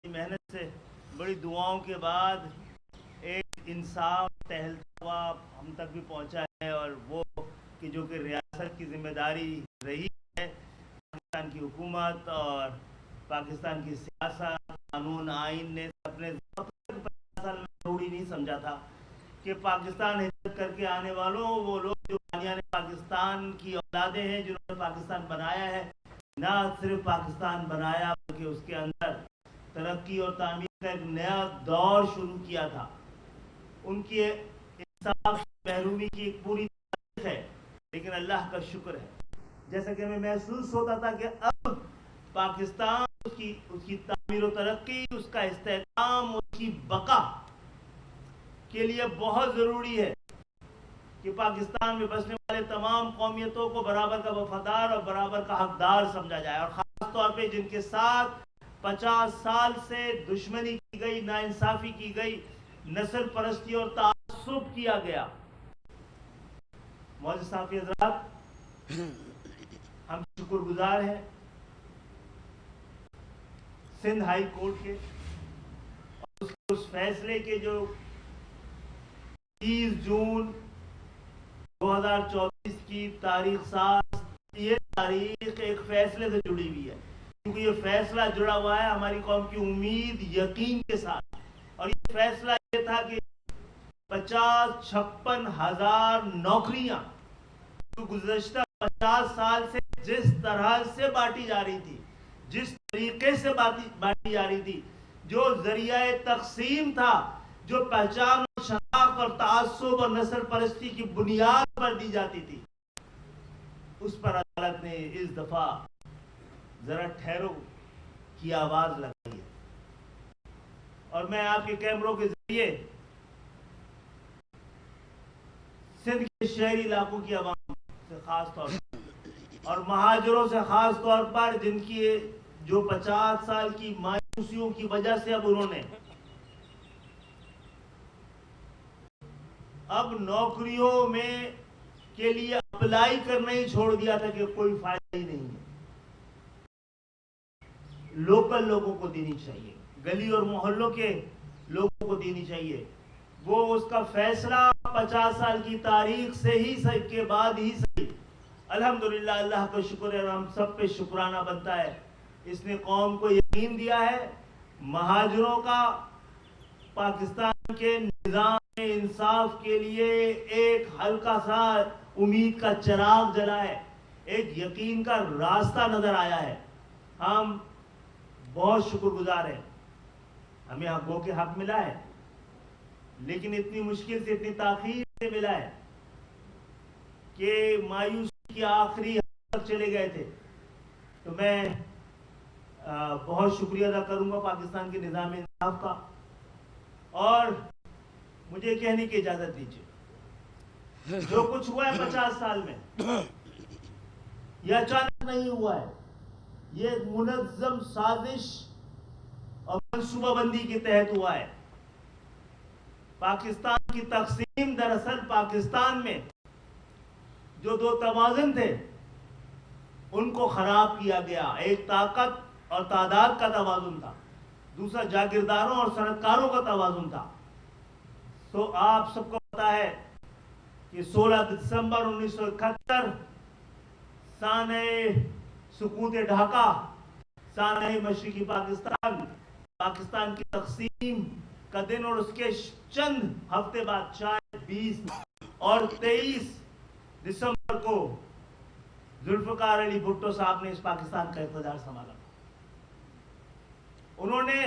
मेहनत से, बड़ी दुआओं के बाद एक इंसाफ टहलता हुआ हम तक भी पहुंचा है, और वो कि जो कि रियासत की जिम्मेदारी रही है, पाकिस्तान की हुकूमत और पाकिस्तान की सियासत, कानून, आइन ने अपने 50 साल में जरूरी नहीं समझा था कि पाकिस्तान हिजरत करके आने वालों, वो लोग जो बानियाने पाकिस्तान की औलादें हैं, जिन्होंने पाकिस्तान बनाया है, ना सिर्फ पाकिस्तान बनाया बल्कि उसके अंदर तरक्की और तामीर का एक नया दौर शुरू किया था। उनकी इंसाफ महरूमी की एक पूरी तारीख है, लेकिन अल्लाह का शुक्र है, जैसा कि हमें महसूस होता था कि अब पाकिस्तान उसकी तामीर और तरक्की, उसका इस्तेहकाम, उसकी बका के लिए बहुत ज़रूरी है कि पाकिस्तान में बसने वाले तमाम कौमियतों को बराबर का वफादार और बराबर का हकदार समझा जाए, और ख़ास तौर पे जिनके साथ 50 साल से दुश्मनी की गई, नाइंसाफ़ी की गई, नस्ल परस्ती और तासुब किया गया। मौजूद साफ़ी हज़रात, हम शुक्रगुजार हैं सिंध हाई कोर्ट के और उस फैसले के जो 30 जून 2024 की तारीख साथ, ये तारीख एक फैसले से जुड़ी हुई है, क्योंकि ये फैसला जुड़ा हुआ है हमारी कौम की उम्मीद, यकीन के साथ। और ये फैसला ये था कि 50-56 हजार नौकरियां जो गुज़श्ता 50 साल से जिस तरह से बांटी जा रही थी, जिस तरीके से बांटी जा रही थी, जो जरिया तकसीम था, जो पहचान और शनाख्त और तासुब और नस्ल परस्ती की बुनियाद पर दी जाती थी, उस पर अदालत ने इस दफा जरा ठहरो की आवाज लगाई है। और मैं आपके कैमरों के जरिए सिंध के शहरी इलाकों की आवाम से खास तौर पर और महाजरों से खास तौर पर, जिनकी जो 50 साल की मायूसियों की वजह से अब उन्होंने अब नौकरियों में के लिए अप्लाई करना ही छोड़ दिया था कि कोई फायदा ही नहीं है। लोकल लोगों को देनी चाहिए, गली और मोहल्लों के लोगों को देनी चाहिए। वो उसका फैसला 50 साल की तारीख से ही सही के बाद ही सही, अल्हम्दुलिल्लाह, अल्लाह का शुक्र है, हम सब पे शुक्राना बनता है। इसने कौम को यकीन दिया है, महाजरों का पाकिस्तान के निजाम इंसाफ के लिए एक हल्का सा उम्मीद का चिराग जला है, एक यकीन का रास्ता नजर आया है। हम बहुत शुक्रगुजार हैं, हमें हकों के हक मिला है, लेकिन इतनी मुश्किल से, इतनी ताखीर से मिला है कि मायूसी की आखिरी हद तक चले गए थे। तो मैं बहुत शुक्रिया अदा करूंगा पाकिस्तान के निजाम इंसाफ का। और मुझे कहने की इजाजत दीजिए, जो कुछ हुआ है 50 साल में, यह अचानक नहीं हुआ है, ये एक मुनज़्ज़म साजिश और मनसूबाबंदी के तहत हुआ है। पाकिस्तान की तकसीम दरअसल पाकिस्तान में जो दो तवाज़ुन थे उनको खराब किया गया। एक ताकत और तादाद का तवाज़ुन था, दूसरा जागीरदारों और सनतकारों का तवाज़ुन था। तो आप सबको पता है कि 16 दिसंबर 1971 साने सुकूत ढाका, साने मशरिकी पाकिस्तान, पाकिस्तान की तकसीम का दिन, और उसके चंद हफ्ते बाद शायद 20 और 23 दिसंबर को जुल्फ़िकार अली भुट्टो साहब ने इस पाकिस्तान का इक़्तिदार संभाला। उन्होंने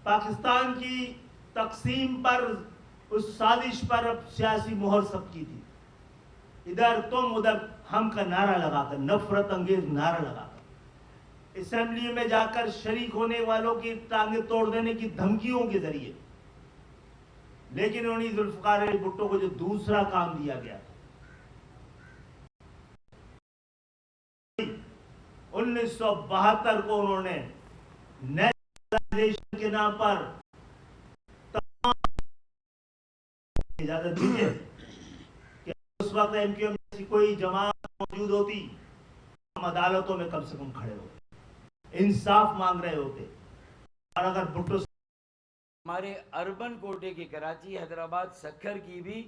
पाकिस्तान की तकसीम पर, उस साजिश पर अब सियासी मोहर सब की थी। इधर तुम उधर हम का नारा लगाकर, नफरत अंगेज नारा लगाकर, असेंबली में जाकर शरीक होने वालों की टांगे तोड़ देने की धमकियों के जरिए। लेकिन उन्हीं जुल्फ़िकार अली भुट्टो को जो दूसरा काम दिया गया, 1972 को उन्होंने नेशनलाइजेशन के नाम पर इजाजत दीजिए कि उस वक्त एमक्यूएम जैसी कोई जमात मौजूद होती, हम अदालतों में कम से कम खड़े होते। इंसाफ मांग रहे होते। और अगर भुट्टो हमारे अर्बन कोटे की कराची हैदराबाद सक्खर की भी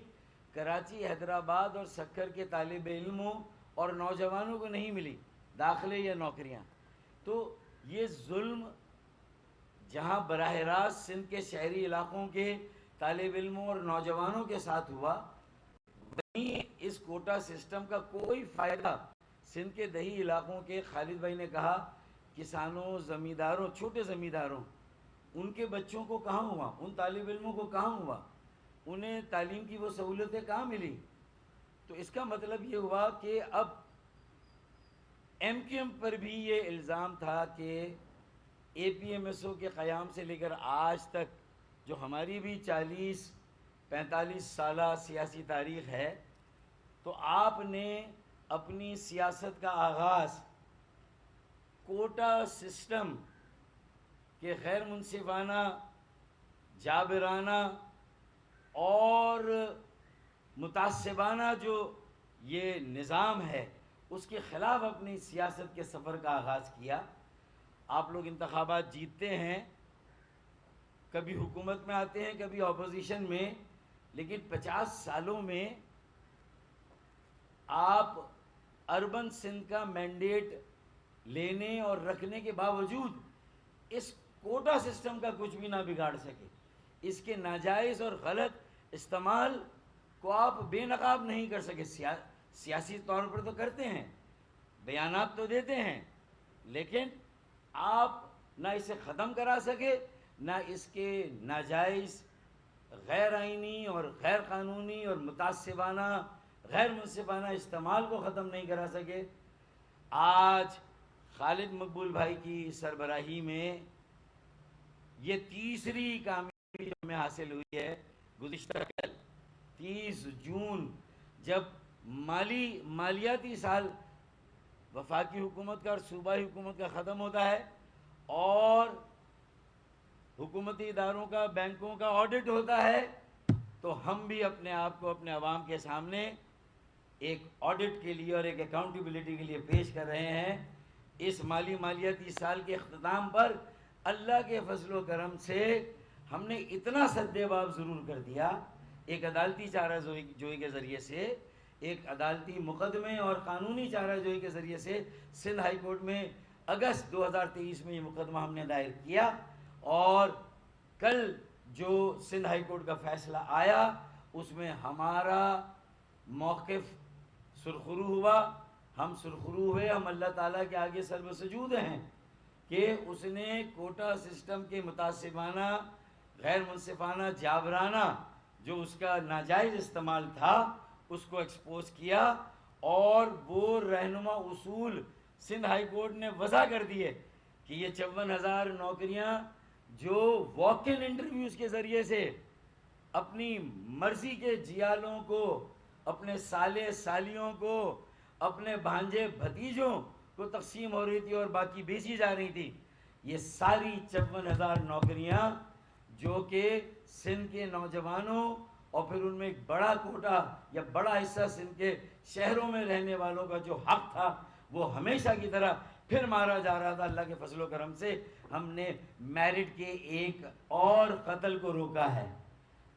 कराची हैदराबाद और सक्खर के तालिब इल्मों और नौजवानों को नहीं मिली दाखिले या नौकरियां, तो ये जुल्म जहां बराह रास्त सिंध के शहरी इलाकों के तालिब इल्मों और नौजवानों के साथ हुआ, वहीं इस कोटा सिस्टम का कोई फ़ायदा सिंध के दही इलाकों के खालिद भाई ने कहा किसानों, ज़मींदारों, छोटे ज़मींदारों, उनके बच्चों को कहाँ हुआ, उन तालिब इल्मों को कहाँ हुआ, उन्हें तालीम की वो सहूलतें कहाँ मिली। तो इसका मतलब ये हुआ कि अब MQM पर भी ये इल्ज़ाम था कि APMSO के क़याम से लेकर आज तक, जो हमारी भी 40-45 साल सियासी तारीख़ है, तो आपने अपनी सियासत का आगाज़ कोटा सिस्टम के गैर मुनसिफाना, जाबिराना और मुतासिबाना जो ये निज़ाम है, उसके ख़िलाफ़ अपनी सियासत के सफ़र का आगाज़ किया। आप लोग इंतखाबात जीतते हैं, कभी हुकूमत में आते हैं, कभी अपोजिशन में, लेकिन 50 सालों में आप अर्बन सिंध का मैंडेट लेने और रखने के बावजूद इस कोटा सिस्टम का कुछ भी ना बिगाड़ सके। इसके नाजायज़ और गलत इस्तेमाल को आप बेनकाब नहीं कर सके। सियासी तौर पर तो करते हैं, बयानात तो देते हैं, लेकिन आप ना इसे ख़त्म करा सके, ना इसके नाजायज़, गैर आइनी और गैर कानूनी और मुतासिबाना, गैर मुनसिफाना इस्तेमाल को ख़त्म नहीं करा सके। आज खालिद मकबूल भाई की सरबराही में ये तीसरी कामयाबी जो हमें हासिल हुई है। गुज़िश्ता कल 30 जून जब मालियाती साल वफाकी हुकूमत का और सूबाई हुकूमत का ख़त्म होता है और हुकूमती इदारों का, बैंकों का ऑडिट होता है, तो हम भी अपने आप को अपने अवाम के सामने एक ऑडिट के लिए और एक अकाउंटेबिलिटी के लिए पेश कर रहे हैं। इस मालियाती साल के अख्ताम पर अल्लाह के फजलो करम से हमने इतना सद्देबाब ज़रूर कर दिया, एक अदालती चाराजोई के ज़रिए से, एक अदालती मुकदमे और कानूनी चाराजोई के ज़रिए से सिंध हाई कोर्ट में अगस्त 2023 में ये मुकदमा हमने दायर किया। और कल जो सिंध हाई कोर्ट का फ़ैसला आया उसमें हमारा मौक़िफ़ सुरखरू हुआ, हम सुरखरू हुए, हम अल्लाह ताला के आगे सर्वसजूद हैं कि उसने कोटा सिस्टम के मुतासिबाना, गैर मुनसिफाना, जाबराना जो उसका नाजायज़ इस्तेमाल था उसको एक्सपोज किया। और वो रहनुमा उसूल सिंध हाई कोर्ट ने वज़ा कर दिए कि ये 54,000 नौकरियां जो वॉक इन इंटरव्यूज़ के ज़रिए से अपनी मर्ज़ी के जियालों को, अपने साले सालियों को, अपने भांजे भतीजों को तकसीम हो रही थी और बाकी बेची जा रही थी, ये सारी 54,000 नौकरियां जो कि सिंध के नौजवानों और फिर उनमें एक बड़ा कोटा या बड़ा हिस्सा सिंध के शहरों में रहने वालों का जो हक था वो हमेशा की तरह फिर मारा जा रहा था। अल्लाह के फजलो करम से हमने मेरिट के एक और कत्ल को रोका है।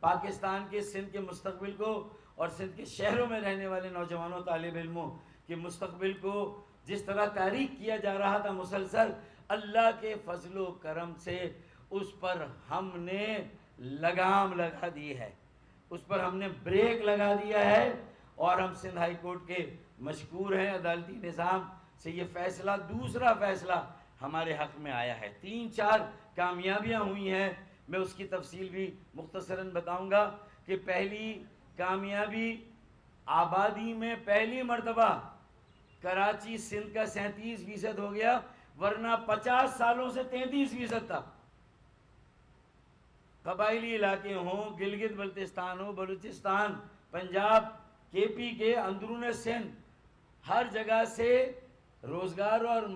पाकिस्तान के सिंध के मुस्तकबिल को और सिंध के शहरों में रहने वाले नौजवानों, तालिब इल्मों के मुस्तकबिल को जिस तरह तारीख किया जा रहा था मुसलसल, अल्लाह के फजलो करम से उस पर हमने लगाम लगा दी है, उस पर हमने ब्रेक लगा दिया है। और हम सिंध हाई कोर्ट के मशकूर हैं, अदालती निज़ाम से ये फ़ैसला, दूसरा फ़ैसला हमारे हक़ में आया है। 3-4 कामयाबियाँ हुई हैं, मैं उसकी तफसील भी मुख्तसरन बताऊँगा। कि पहली कामयाबी, आबादी में पहली मरतबा कराची सिंध का 37% हो गया, वरना 50 सालों से 33% था। कबायली इलाके हों, गिलगित बल्तिस्तान हो, बलूचिस्तान, पंजाब, KP के अंदरून सिंध, हर जगह से रोज़गार और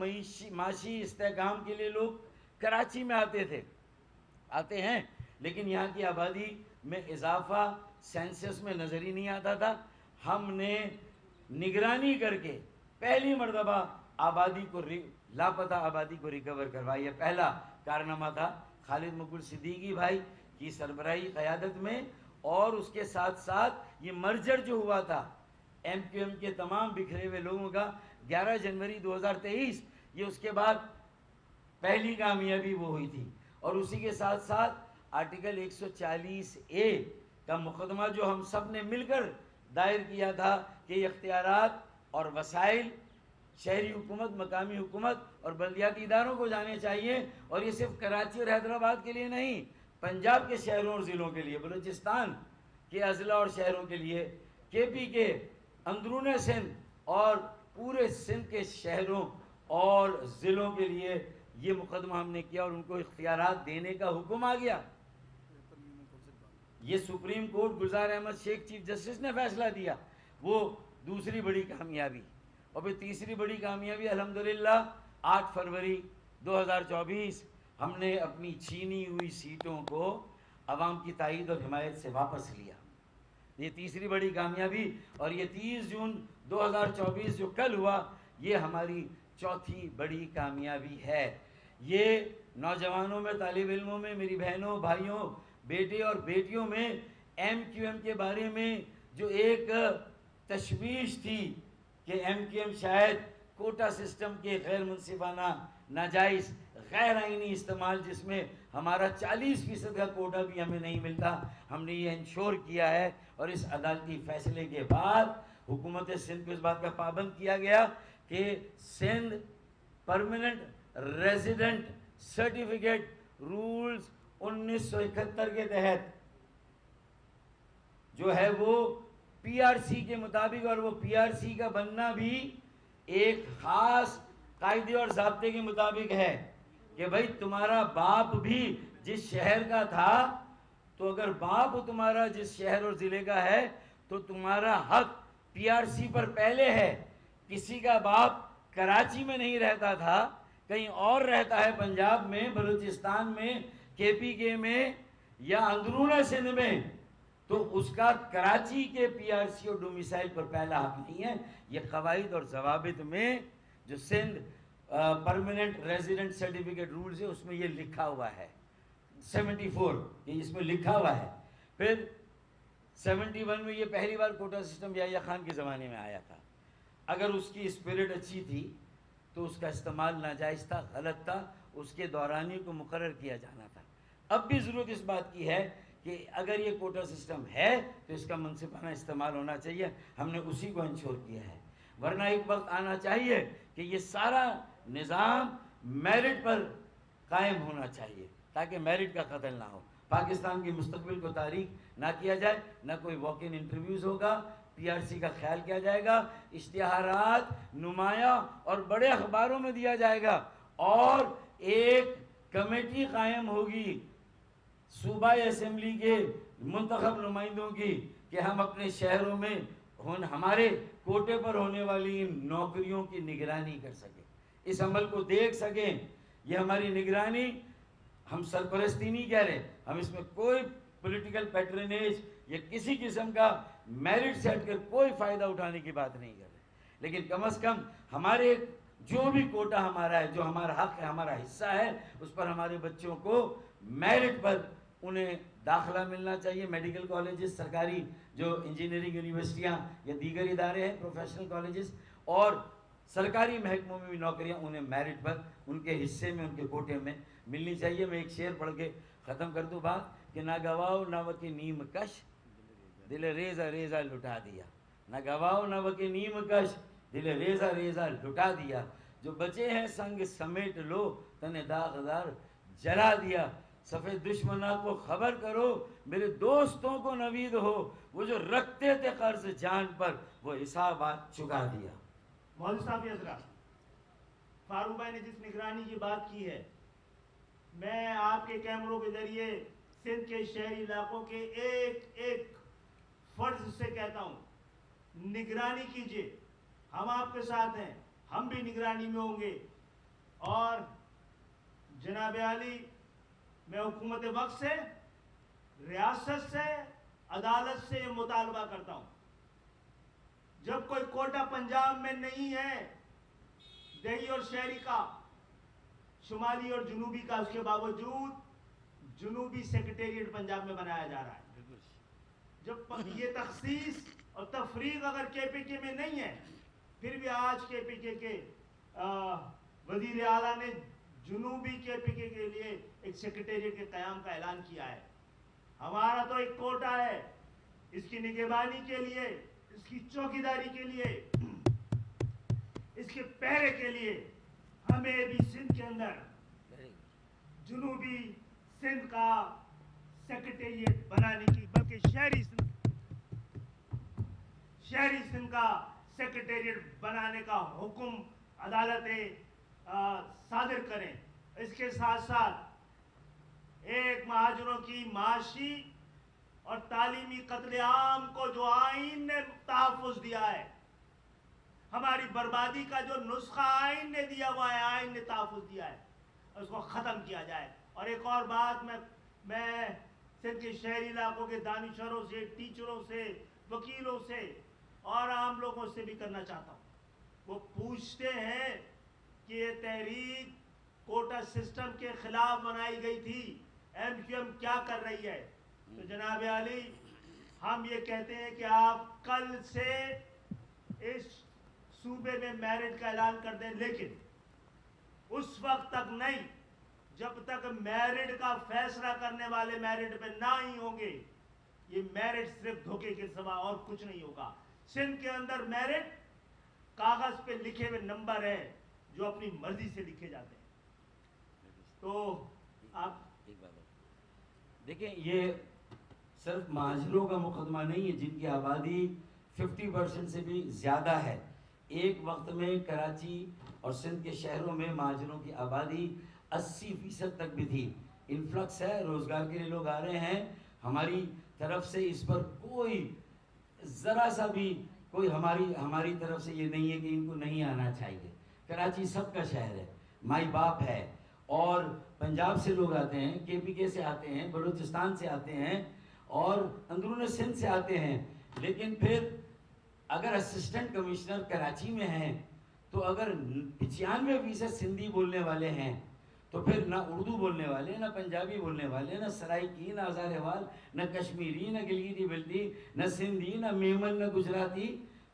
माशी इस्तेकाम के लिए लोग कराची में आते हैं, लेकिन यहाँ की आबादी में इजाफा सेंसस में नज़र ही नहीं आता था। हमने निगरानी करके पहली मरतबा आबादी को लापता आबादी को रिकवर करवाई है। पहला कारनामा था खालिद मकबूल सिद्दीकी भाई की सरबराही क़यादत में, और उसके साथ साथ ये मर्जर जो हुआ था MQM के तमाम बिखरे हुए लोगों का 11 जनवरी 2023, ये उसके बाद पहली कामयाबी वो हुई थी। और उसी के साथ साथ आर्टिकल 140A का मुकदमा जो हम सब ने मिलकर दायर किया था कि इख्तियारात और वसाइल शहरी हुकूमत, मकामी हुकूमत और बल्दियाती इदारों को जाने चाहिए, और ये सिर्फ कराची और हैदराबाद के लिए नहीं, पंजाब के शहरों और ज़िलों के लिए, बलूचिस्तान के अजला और शहरों के लिए, KP के अंदरून सिंध और पूरे सिंध के शहरों और ज़िलों के लिए ये मुकदमा हमने किया और उनको इख्तियारात देने का हुक्म आ गया। ये सुप्रीम कोर्ट गुलजार अहमद शेख चीफ जस्टिस ने फैसला दिया, वो दूसरी बड़ी कामयाबी। और फिर तीसरी बड़ी कामयाबी अल्हम्दुलिल्लाह 8 फरवरी 2024 हमने अपनी छीनी हुई सीटों को अवाम की ताईद और हिमायत से वापस लिया। ये तीसरी बड़ी कामयाबी। और ये 30 जून 2024 जो कल हुआ, ये हमारी चौथी बड़ी कामयाबी है। ये नौजवानों में, तालिब इल्मों में, मेरी बहनों, भाइयों, बेटे और बेटियों में MQM के बारे में जो एक तशवीश थी कि MQM शायद कोटा सिस्टम के गैर मुनसिफाना, नाजायज़, गैर आइनी इस्तेमाल, जिसमें हमारा 40% का कोटा भी हमें नहीं मिलता, हमने ये इंश्योर किया है। और इस अदालती फैसले के बाद हुकूमत सिंध को इस बात का पाबंद किया गया कि Sindh permanent resident certificate rules 1971 के तहत जो है वो PRC के मुताबिक, और वो PRC का बनना भी एक ख़ास कायदे और ज़ाब्ते के मुताबिक है कि भाई तुम्हारा बाप भी जिस शहर का था, तो अगर बाप तुम्हारा जिस शहर और ज़िले का है तो तुम्हारा हक PRC पर पहले है। किसी का बाप कराची में नहीं रहता था, कहीं और रहता है, पंजाब में, बलूचिस्तान में, KPK में या अंदरून सिंध में, तो उसका कराची के PRC और डोमिसाइल पर पहला हक नहीं है। ये कवायद और जवाबित में जो Sindh permanent resident certificate rules है उसमें ये लिखा हुआ है। 74 ये इसमें लिखा हुआ है। फिर 71 में ये पहली बार कोटा सिस्टम याहिया खान के ज़माने में आया था। अगर उसकी स्पिरिट अच्छी थी तो उसका इस्तेमाल नाजायज़ था, गलत था, उसके दौरानी को मुकर्रर किया जाना था। अब भी ज़रूरत इस बात की है कि अगर ये कोटा सिस्टम है तो इसका मुनसिफाना इस्तेमाल होना चाहिए। हमने उसी को इंश्योर किया है, वरना एक वक्त आना चाहिए कि ये सारा निज़ाम मेरिट पर कायम होना चाहिए, ताकि मेरिट का कत्ल ना हो, पाकिस्तान की मुस्तकबिल को तारीख ना किया जाए, ना कोई वॉक इन इंटरव्यूज़ होगा, PRC का ख्याल किया जाएगा, इश्तिहारात नुमाया और बड़े अखबारों में दिया जाएगा, और एक कमेटी कायम होगी सूबाई असेंबली के मुंतखब नुमाइंदों की कि हम अपने शहरों में हमारे कोटे पर होने वाली इन नौकरियों की निगरानी कर सकें, इस अमल को देख सकें। ये हमारी निगरानी, हम सरपरस्ती नहीं कह रहे, हम इसमें कोई पॉलिटिकल पैट्रनेज या किसी किस्म का मेरिट से हटकर कोई फ़ायदा उठाने की बात नहीं कर रहे, लेकिन कम से कम हमारे जो भी कोटा हमारा है, जो हमारा हक है, हमारा हिस्सा है, उस पर हमारे बच्चों को मेरिट पर उन्हें दाखिला मिलना चाहिए। मेडिकल कॉलेजेस, सरकारी जो इंजीनियरिंग यूनिवर्सिटियाँ या दीगर इदारे हैं, प्रोफेशनल कॉलेजेस और सरकारी महकमों में भी नौकरियाँ उन्हें मेरिट पर उनके हिस्से में, उनके कोटे में मिलनी चाहिए। मैं एक शेर पढ़ के ख़त्म कर दूँ बात कि ना गवाओ ना वकी नीम कश, दिल रेज़ा रेज़ा लुटा दिया। ना गवाओ ना वकी नीम कश, दिल रेज़ा रेज़ा लुटा दिया। जो बचे हैं संग समेट लो, तने दागदार जला दिया। सफ़ेद दुश्मना को खबर करो, मेरे दोस्तों को नवीद हो, वो जो रखते थे कर्ज जान पर, वो हिसाबात चुका दिया। मौलवी साहब हज़रात, फारूक भाई ने जिस निगरानी की बात की है, मैं आपके कैमरों के जरिए सिंध के शहरी इलाकों के एक एक फर्ज से कहता हूँ, निगरानी कीजिए। हम आपके साथ हैं, हम भी निगरानी में होंगे। और जनाब आली, मैं हुकूमत वक्त से, रियासत से, अदालत से ये मुतालबा करता हूँ, जब कोई कोटा पंजाब में नहीं है देही और शहरी का, शुमाली और जुनूबी का, उसके बावजूद जुनूबी सेक्रेटेरिएट पंजाब में बनाया जा रहा है। जब ये तखसीस और तफरीक अगर केपीके में नहीं है, फिर भी आज केपीके के वजीर आला ने जुनूबी केपीके के लिए एक सेक्रेटेरिएट के क़याम का ऐलान किया है। हमारा तो एक कोटा है, इसकी निगरानी के लिए, इसकी चौकीदारी के लिए, इसके पहरे के लिए हमें भी सिंध के अंदर जुनूबी सिंध का सेक्रेटेरिएट बनाने की, बल्कि शहरी सिंध का सेक्रेटेरिएट बनाने का हुक्म अदालतें सादिर करें। इसके साथ साथ एक महाजरों की माशी और तालीमी कत्लेआम को जो आइन ने तहफ़्फ़ुज़ दिया है, हमारी बर्बादी का जो नुस्खा आइन ने दिया हुआ है, आइन ने तहफ़्फ़ुज़ दिया है, उसको ख़त्म किया जाए। और एक और बात मैं सिंध के शहरी इलाकों के दानिशवरों से, टीचरों से, वकीलों से और आम लोगों से भी करना चाहता हूँ। वो पूछते हैं कि ये तहरीक कोटा सिस्टम के खिलाफ बनाई गई थी, MQM क्या कर रही है? तो जनाब आली, हम ये कहते हैं कि आप कल से इस सूबे में मैरिट का ऐलान कर दें, लेकिन उस वक्त तक नहीं जब तक मैरिट का फैसला करने वाले मैरिट पे ना ही होंगे। ये मैरिट सिर्फ धोखे के सिवा और कुछ नहीं होगा। सिंध के अंदर मैरिट कागज पे लिखे हुए नंबर है जो अपनी मर्जी से लिखे जाते हैं। तो आप एक बात देखिए, ये सिर्फ महाजरों का मुकदमा नहीं है जिनकी आबादी 50% से भी ज़्यादा है। एक वक्त में कराची और सिंध के शहरों में महाजरों की आबादी 80% तक भी थी। इन्फ्लक्स है, रोज़गार के लिए लोग आ रहे हैं। हमारी तरफ से इस पर कोई ज़रा सा भी कोई हमारी तरफ से ये नहीं है कि इनको नहीं आना चाहिए। कराची सबका शहर है, माई बाप है। और पंजाब से लोग आते हैं, KPK से आते हैं, बलूचिस्तान से आते हैं और अंदरून सिंध से आते हैं। लेकिन फिर अगर असिस्टेंट कमिश्नर कराची में हैं तो अगर 95% सिंधी बोलने वाले हैं तो फिर ना उर्दू बोलने वाले, ना पंजाबी बोलने वाले, ना सराइकी, ना हज़ारेवाल, ना कश्मीरी, ना गिलगिती बिल्टी, ना सिंधी, ना मेमन, ना गुजराती,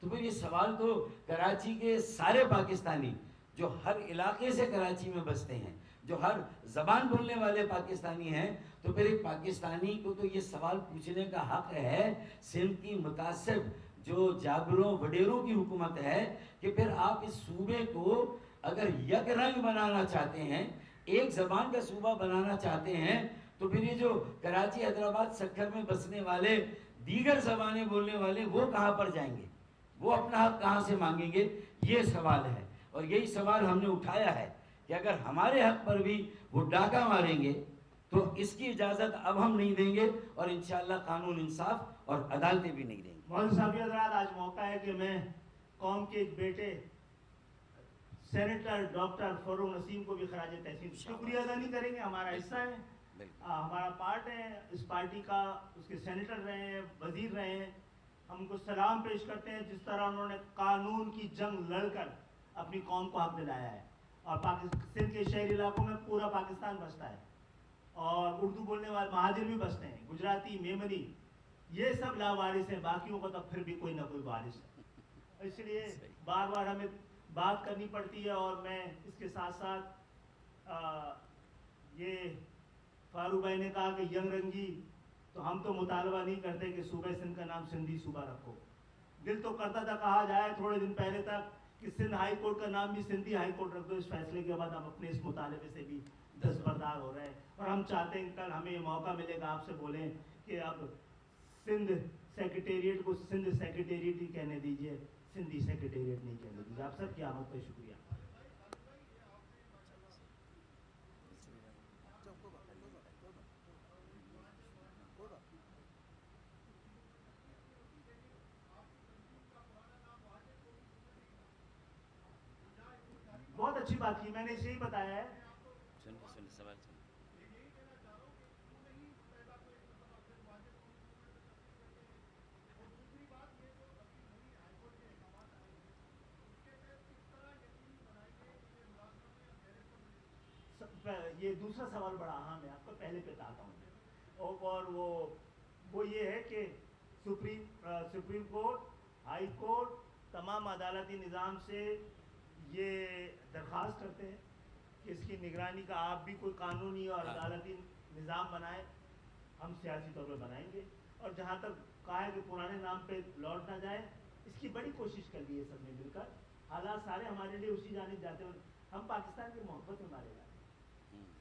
तो फिर ये सवाल तो कराची के सारे पाकिस्तानी जो हर इलाके से कराची में बसते हैं, जो हर ज़बान बोलने वाले पाकिस्तानी हैं, तो फिर एक पाकिस्तानी को तो ये सवाल पूछने का हक़ है। सिंध की मुतासिब जो जाबरों वडेरों की हुकूमत है कि फिर आप इस सूबे को अगर यक रंग बनाना चाहते हैं, एक ज़बान का सूबा बनाना चाहते हैं, तो फिर ये जो कराची, हैदराबाद, सक्खर में बसने वाले दीगर ज़बानें बोलने वाले वो कहाँ पर जाएंगे? वो अपना हक कहाँ से मांगेंगे? ये सवाल है। और यही सवाल हमने उठाया है कि अगर हमारे हक पर भी वो डाका मारेंगे तो इसकी इजाज़त अब हम नहीं देंगे और इंशाअल्लाह कानून, इंसाफ और अदालतें भी नहीं देंगे। मौलवी साहब हज़रात, आज मौका है कि मैं कौम के एक बेटे सेनेटर डॉक्टर फरूक नसीम को भी खराज तहसीन शुक्रिया अदा नहीं करेंगे। हमारा हिस्सा है, हमारा पार्ट है इस पार्टी का, उसके सेनेटर रहे हैं, वजीर रहे हैं। हम उनको सलाम पेश करते हैं जिस तरह उन्होंने कानून की जंग लड़कर अपनी कौम को हक दिलाया है। और पाकिस्तान के शहरी इलाकों में पूरा पाकिस्तान बसता है और उर्दू बोलने वाले महाजिर भी बसते हैं, गुजराती, मेमनी, ये सब लावारिस हैं, बाकियों को तो फिर भी कोई ना कोई वारिस है। इसलिए बार बार हमें बात करनी पड़ती है। और मैं इसके साथ साथ ये फारूक भाई ने कहा कि यंग रंगी, तो हम तो मुतालबा नहीं करते कि सूबे सिंध का नाम सिंधी सूबा रखो। दिल तो करता था कहा जाए थोड़े दिन पहले तक कि सिंध हाई कोर्ट का नाम भी सिंधी हाई कोर्ट रख दो। इस फैसले के बाद हम अपने इस मुतालबे से भी दस्तबरदार हो रहे हैं और हम चाहते हैं कल हमें ये मौका मिलेगा आपसे बोलें कि अब सिंध सेक्रेटेरिएट को सिंध सेक्रेटेरिएट ही कहने दीजिए, सिंधी सेक्रेटेरिएट नहीं कहने दीजिए। आप सबकी आमद पर शुक्रिया। बहुत अच्छी बात की, मैंने इसे ही बताया है। सवाल ये दूसरा सवाल बड़ा अहम है, आपको पहले पे आता हूँ। और वो ये है कि सुप्रीम कोर्ट, हाई कोर्ट, तमाम अदालती निज़ाम से ये दरख्वास्त करते हैं कि इसकी निगरानी का आप भी कोई कानूनी और अदालती निज़ाम बनाएं। हम सियासी तौर पर बनाएंगे, और जहाँ तक कहा है कि पुराने नाम पे लौट ना जाए, इसकी बड़ी कोशिश कर ली है सबने मिलकर। हालात सारे हमारे लिए उसी जानिब जाते हैं। हम पाकिस्तान की मोहब्बत में मारे जाते हैं,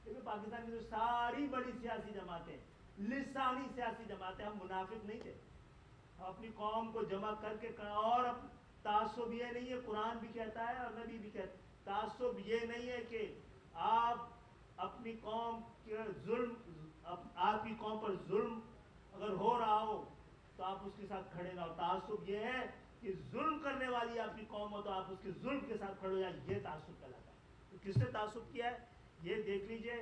क्योंकि पाकिस्तान की जो सारी बड़ी सियासी जमातें, लिसानी सियासी जमातें, हम मुनाफिक नहीं थे। हम अपनी कौम को जमा करके, और तासुब ये नहीं है, कुरान भी कहता है और नबी भी कहता है, तासुब ये नहीं है कि आप अपनी कौम के आपकी कौम पर जुल्म अगर हो रहा हो तो आप उसके साथ खड़े ना हो। तासुब ये है कि जुल्म करने वाली आपकी कौम हो तो आप उसके जुल्म के साथ खड़े हो जाए, ये तासुब कहलाता है। तो किसने तासुब किया है ये देख लीजिए।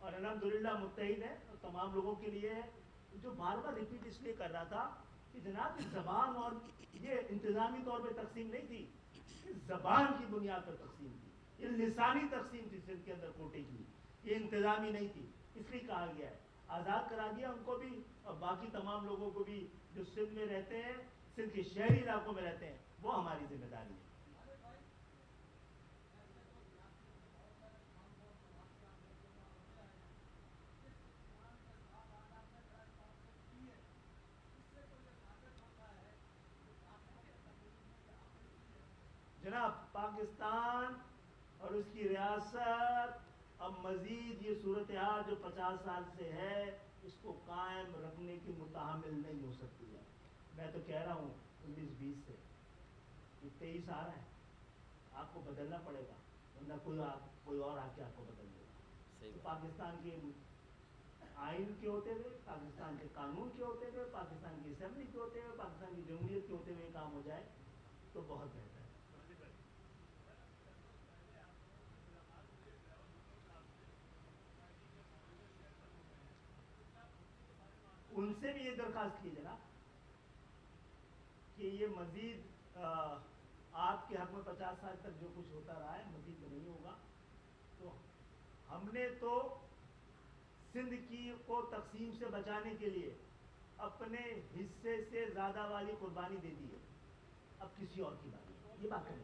और अल्हम्दुलिल्लाह मुत्तहिद है और तमाम लोगों के लिए है। जो बार बार रिपीट इसलिए कर रहा था कि जनाब इस जबान और ये इंतज़ामी तौर पर तकसीम नहीं थी, इस जबान की बुनियाद पर तकसीम थी, ये लिसानी तकसीम थी सिंध के अंदर कोटे की, ये इंतज़ामी नहीं थी। इसलिए कहा गया है आज़ाद करा दिया उनको भी और बाकी तमाम लोगों को भी जो सिंध में रहते हैं, सिंध के शहरी इलाकों में रहते हैं, वो हमारी जिम्मेदारी है। जनाब पाकिस्तान और उसकी रियासत अब मज़ीद ये सूरत हाल जो 50 साल से है इसको कायम रखने की मुताहमिल नहीं हो सकती है। मैं तो कह रहा हूँ 19-20 से, ये 23 आ रहा है, आपको बदलना पड़ेगा, वरना कोई और आके आपको बदल देगा। तो पाकिस्तान के आइन के होते हुए, पाकिस्तान के कानून के होते हुए, पाकिस्तान की असेंबली के होते हुए, पाकिस्तान की जमहूरियत के होते हुए काम हो जाए तो बहुत बेहतर है। उनसे भी ये दरख्वास्त की जनाब कि ये मज़ीद आपके हक में 50 साल तक जो कुछ होता रहा है मज़ीद नहीं होगा। तो हमने तो सिंध की को तकसीम से बचाने के लिए अपने हिस्से से ज़्यादा वाली कुर्बानी दे दी है, अब किसी और की बात, ये बात है।